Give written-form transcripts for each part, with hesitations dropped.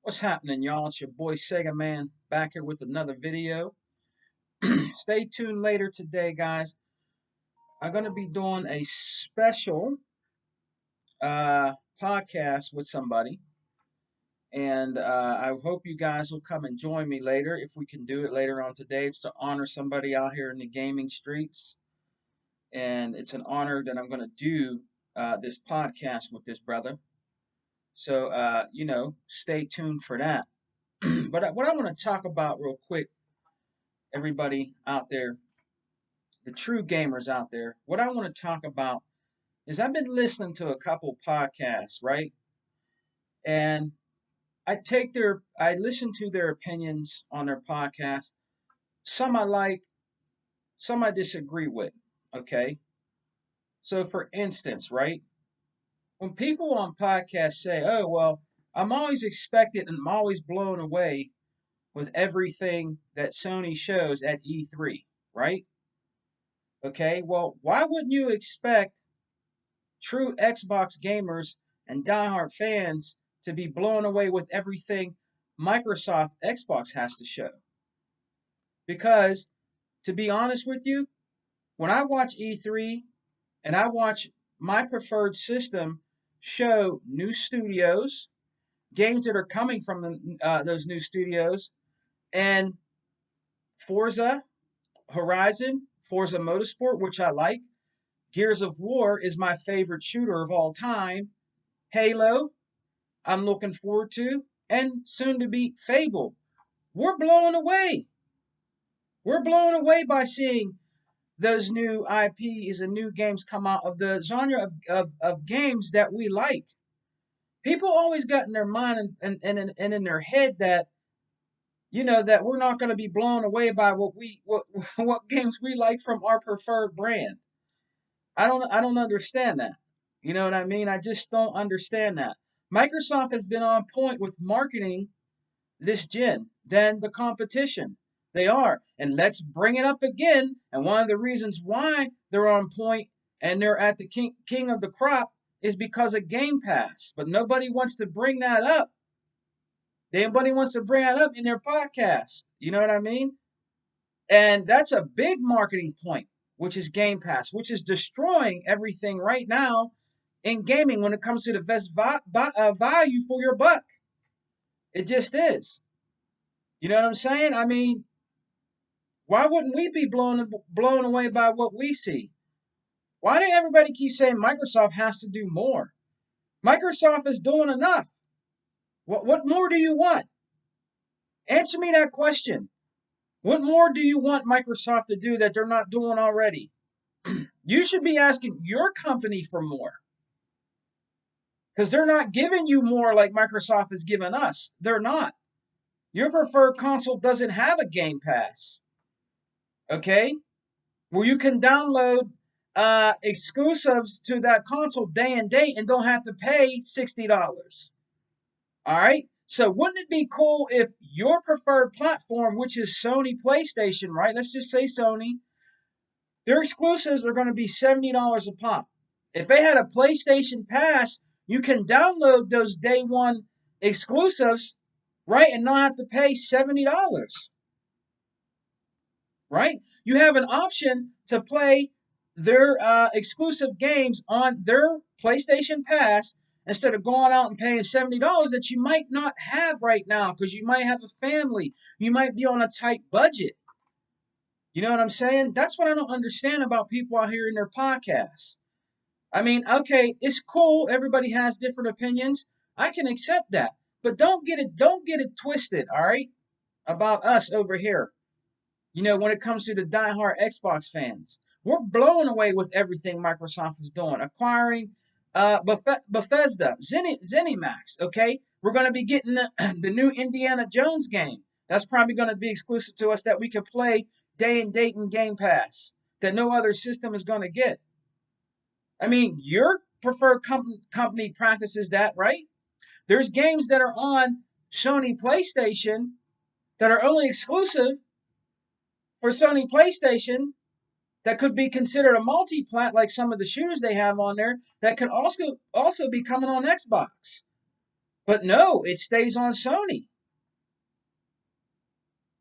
What's happening, y'all? It's your boy Sega Man back here with another video. Stay tuned later today, guys. I'm going to be doing a special podcast with somebody, and I hope you guys will come and join me later if we can do it later on today. It's to honor somebody out here in the gaming streets, and it's an honor that I'm going to do this podcast with this brother. So, stay tuned for that. But what I want to talk about real quick, everybody out there, the true gamers out there, what I want to talk about is I've been listening to a couple podcasts, right? And I listen to their opinions on their podcast. Some I like, some I disagree with. Okay. So for instance, right? When people on podcasts say, oh, well, I'm always expected and I'm always blown away with everything that Sony shows at E3, right? Okay. Well, why wouldn't you expect true Xbox gamers and diehard fans to be blown away with everything Microsoft Xbox has to show? Because, to be honest with you, when I watch E3 and I watch my preferred system show new studios, games that are coming from those new studios, and Forza, Horizon, Forza Motorsport, which I like, Gears of War is my favorite shooter of all time, Halo, I'm looking forward to, and soon to be Fable. We're blown away. We're blown away by seeing those new IPs and new games come out of the genre of games that we like. People always got in their mind and in their head that that we're not going to be blown away by what games we like from our preferred brand. I don't understand that. You know what I mean? I just don't understand that. Microsoft has been on point with marketing this gen than the competition. They are. And let's bring it up again. And one of the reasons why they're on point and they're at the king of the crop is because of Game Pass. But nobody wants to bring that up. Nobody wants to bring that up in their podcast. You know what I mean? And that's a big marketing point, which is Game Pass, which is destroying everything right now in gaming when it comes to the best value for your buck. It just is. You know what I'm saying? I mean, why wouldn't we be blown away by what we see? Why do everybody keep saying Microsoft has to do more? Microsoft is doing enough. What more do you want? Answer me that question. What more do you want Microsoft to do that they're not doing already? You should be asking your company for more. Because they're not giving you more like Microsoft is giving us. They're not. Your preferred console doesn't have a Game Pass. Okay? Where you can download exclusives to that console day and date and don't have to pay $60. All right? So wouldn't it be cool if your preferred platform, which is Sony PlayStation, right? Let's just say Sony, their exclusives are going to be $70 a pop. If they had a PlayStation Pass, you can download those day one exclusives, right, and not have to pay $70. Right? You have an option to play their exclusive games on their PlayStation Pass instead of going out and paying $70 that you might not have right now because you might have a family. You might be on a tight budget. You know what I'm saying? That's what I don't understand about people out here in their podcasts. I mean, okay, it's cool. Everybody has different opinions. I can accept that. But don't get it twisted, all right? About us over here. When it comes to the diehard Xbox fans, we're blown away with everything Microsoft is doing, acquiring Bethesda, ZeniMax. Okay, we're going to be getting the new Indiana Jones game. That's probably going to be exclusive to us that we can play day and date in Game Pass that no other system is going to get. I mean, your preferred company practices that, right? There's games that are on Sony PlayStation that are only exclusive for Sony PlayStation that could be considered a multi-plat like some of the shooters they have on there that could also be coming on Xbox. But no, it stays on Sony.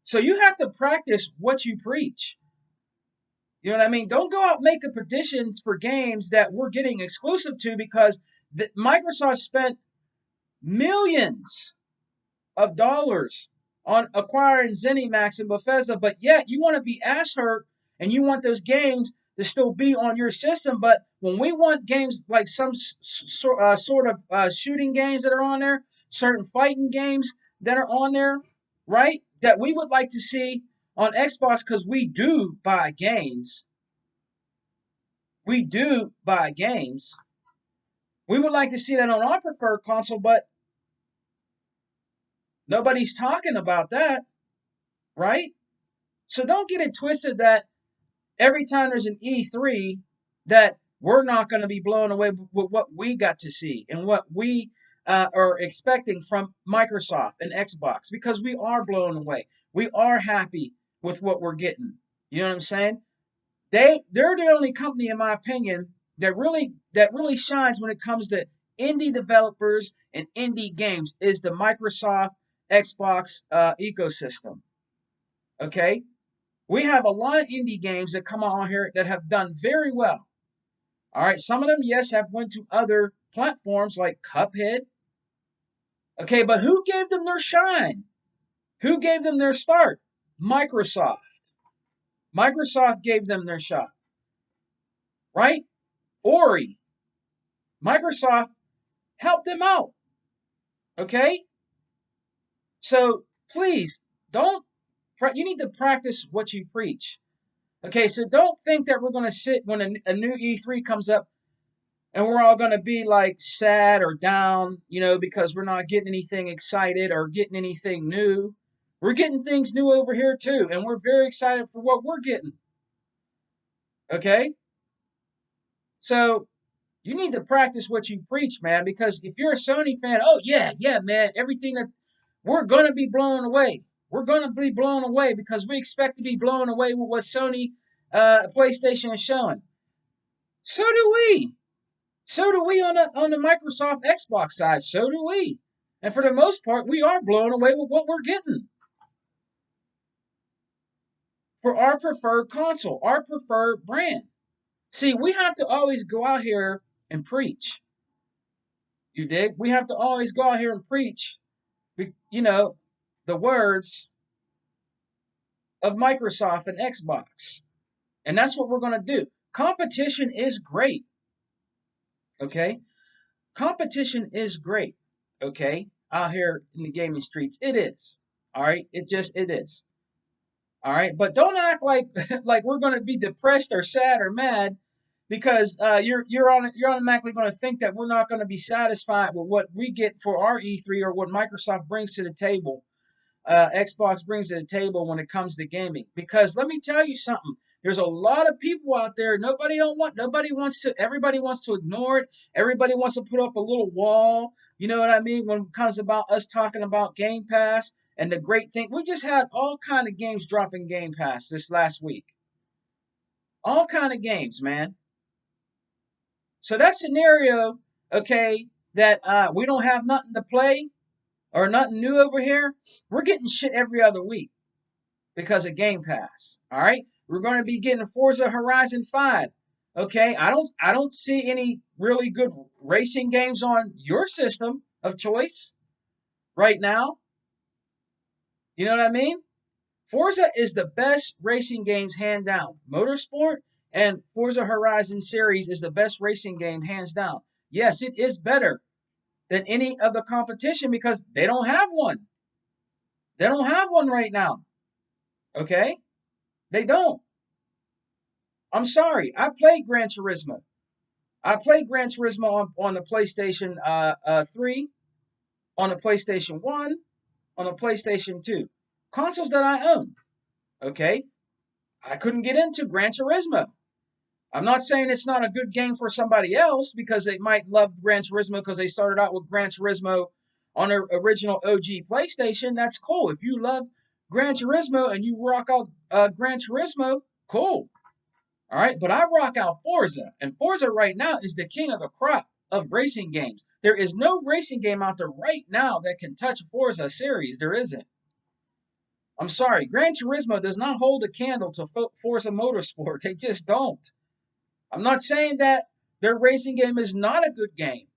So you have to practice what you preach. You know what I mean? Don't go out making petitions for games that we're getting exclusive to because Microsoft spent millions of dollars on acquiring ZeniMax and Bethesda, but yet you want to be ass hurt and you want those games to still be on your system. But when we want games like some sort of shooting games that are on there, certain fighting games that are on there, right? That we would like to see on Xbox because we do buy games. We do buy games. We would like to see that on our preferred console, but nobody's talking about that, right? So don't get it twisted that every time there's an E3 that we're not going to be blown away with what we got to see and what we are expecting from Microsoft and Xbox because we are blown away. We are happy with what we're getting. You know what I'm saying? They're the only company, in my opinion, that really shines when it comes to indie developers and indie games is the Microsoft Xbox ecosystem. Okay, we have a lot of indie games that come on here that have done very well. All right, some of them, yes, have went to other platforms like Cuphead. Okay, but who gave them their shine? Who gave them their start? Microsoft. Microsoft gave them their shot, right? Ori. Microsoft helped them out. Okay, so please don't. You need to practice what you preach. Okay, so don't think that we're going to sit when a new E3 comes up and we're all going to be like sad or down, because we're not getting anything excited or getting anything new. We're getting things new over here too, and we're very excited for what we're getting. Okay? So you need to practice what you preach, man, because if you're a Sony fan, oh yeah, man, everything that we're going to be blown away. We're going to be blown away because we expect to be blown away with what Sony PlayStation is showing. So do we. So do we on the Microsoft Xbox side. So do we. And for the most part, we are blown away with what we're getting for our preferred console, our preferred brand. See, we have to always go out here and preach. You dig? We have to always go out here and preach, the words of Microsoft and Xbox. And that's what we're going to do. Competition is great. Okay? Competition is great. Okay? Out here in the gaming streets. It is. All right? It is. All right? But don't act like like we're going to be depressed or sad or mad because you're automatically going to think that we're not going to be satisfied with what we get for our E3 or what Microsoft brings to the table. Xbox brings to the table when it comes to gaming. Because let me tell you something. There's a lot of people out there. Everybody wants to ignore it. Everybody wants to put up a little wall. You know what I mean? When it comes about us talking about Game Pass and the great thing. We just had all kind of games dropping Game Pass this last week. All kind of games, man. So that scenario, okay, that we don't have nothing to play or nothing new over here, we're getting shit every other week because of Game Pass. All right, we're going to be getting Forza Horizon 5. Okay, I don't see any really good racing games on your system of choice right now. You know what I mean? Forza is the best racing games hand down. Motorsport and Forza Horizon series is the best racing game hands down. Yes, it is better than any of the competition because they don't have one. They don't have one right now. Okay? They don't. I'm sorry. I played Gran Turismo. I played Gran Turismo on the PlayStation 3, on the PlayStation 1, on the PlayStation 2. Consoles that I own. Okay? I couldn't get into Gran Turismo. I'm not saying it's not a good game for somebody else because they might love Gran Turismo because they started out with Gran Turismo on their original OG PlayStation. That's cool. If you love Gran Turismo and you rock out Gran Turismo, cool. All right, but I rock out Forza, and Forza right now is the king of the crop of racing games. There is no racing game out there right now that can touch Forza series. There isn't. I'm sorry. Gran Turismo does not hold a candle to Forza Motorsport. They just don't. I'm not saying that their racing game is not a good game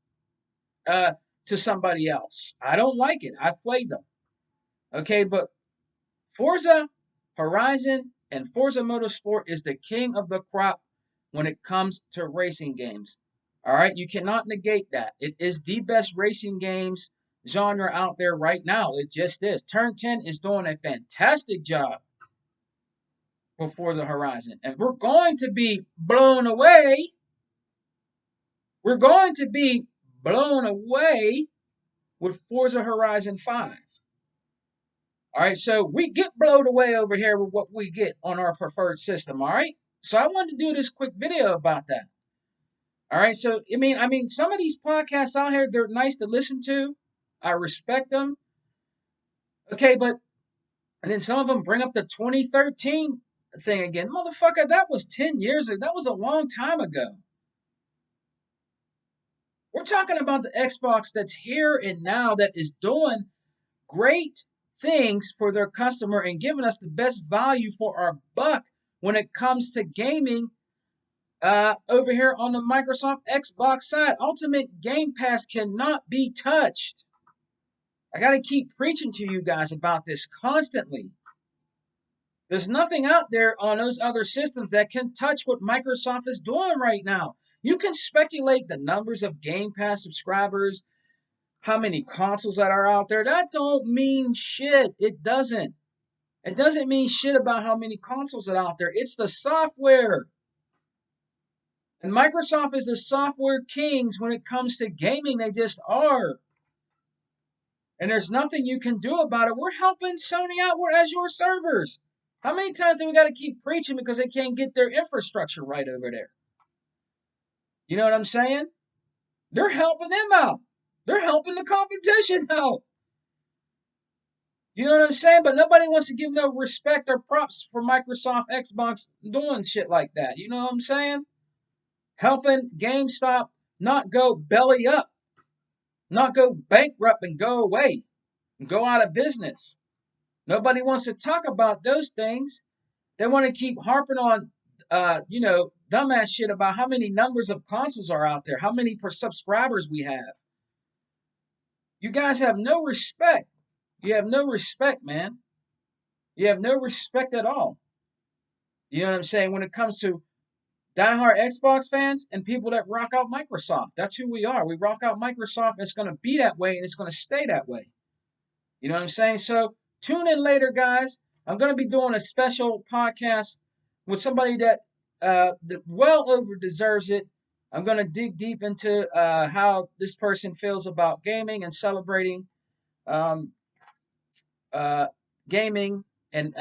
uh, to somebody else. I don't like it. I've played them. Okay, but Forza Horizon and Forza Motorsport is the king of the crop when it comes to racing games. All right, you cannot negate that. It is the best racing games genre out there right now. It just is. Turn 10 is doing a fantastic job for Forza Horizon. And we're going to be blown away. We're going to be blown away with Forza Horizon 5. All right, so we get blown away over here with what we get on our preferred system. All right, so I wanted to do this quick video about that. All right, so I mean, some of these podcasts out here, they're nice to listen to. I respect them. Okay, but and then some of them bring up the 2013 thing again. Motherfucker, that was 10 years ago. That was a long time ago. We're talking about the Xbox that's here and now that is doing great things for their customer and giving us the best value for our buck when it comes to gaming over here on the Microsoft Xbox side. Ultimate Game Pass cannot be touched. I got to keep preaching to you guys about this constantly. There's nothing out there on those other systems that can touch what Microsoft is doing right now. You can speculate the numbers of Game Pass subscribers, how many consoles that are out there. That don't mean shit. It doesn't. It doesn't mean shit about how many consoles are out there. It's the software. And Microsoft is the software kings when it comes to gaming. They just are. And there's nothing you can do about it. We're helping Sony out with Azure servers. How many times do we got to keep preaching because they can't get their infrastructure right over there? You know what I'm saying? They're helping them out. They're helping the competition out. You know what I'm saying? But nobody wants to give no respect or props for Microsoft Xbox doing shit like that. You know what I'm saying? Helping GameStop not go belly up, not go bankrupt and go away and go out of business. Nobody wants to talk about those things. They want to keep harping on, dumbass shit about how many numbers of consoles are out there, how many per subscribers we have. You guys have no respect. You have no respect, man. You have no respect at all. You know what I'm saying? When it comes to diehard Xbox fans and people that rock out Microsoft, that's who we are. We rock out Microsoft, and it's going to be that way, and it's going to stay that way. You know what I'm saying? So tune in later, guys. I'm going to be doing a special podcast with somebody that well over deserves it. I'm going to dig deep into how this person feels about gaming and celebrating um, uh, gaming and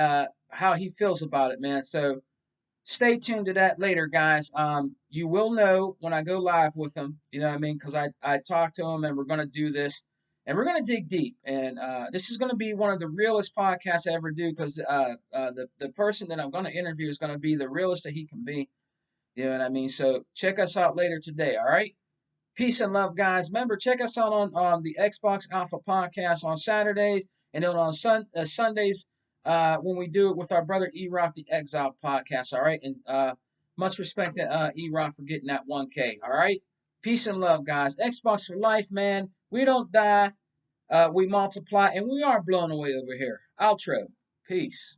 how he feels about it, man. So stay tuned to that later, guys. You will know when I go live with him. You know what I mean? Because I talked to him, and we're going to do this, and we're going to dig deep. And this is going to be one of the realest podcasts I ever do, because the person that I'm going to interview is going to be the realest that he can be. You know what I mean? So check us out later today. All right. Peace and love, guys. Remember, check us out on the Xbox Alpha podcast on Saturdays, and then on Sundays when we do it with our brother E-Rock, the Exile podcast. All right, and much respect to E-Rock for getting that 1K. All right, peace and love, guys. Xbox for life, man. We don't die, we multiply, and we are blown away over here. Outro. Peace.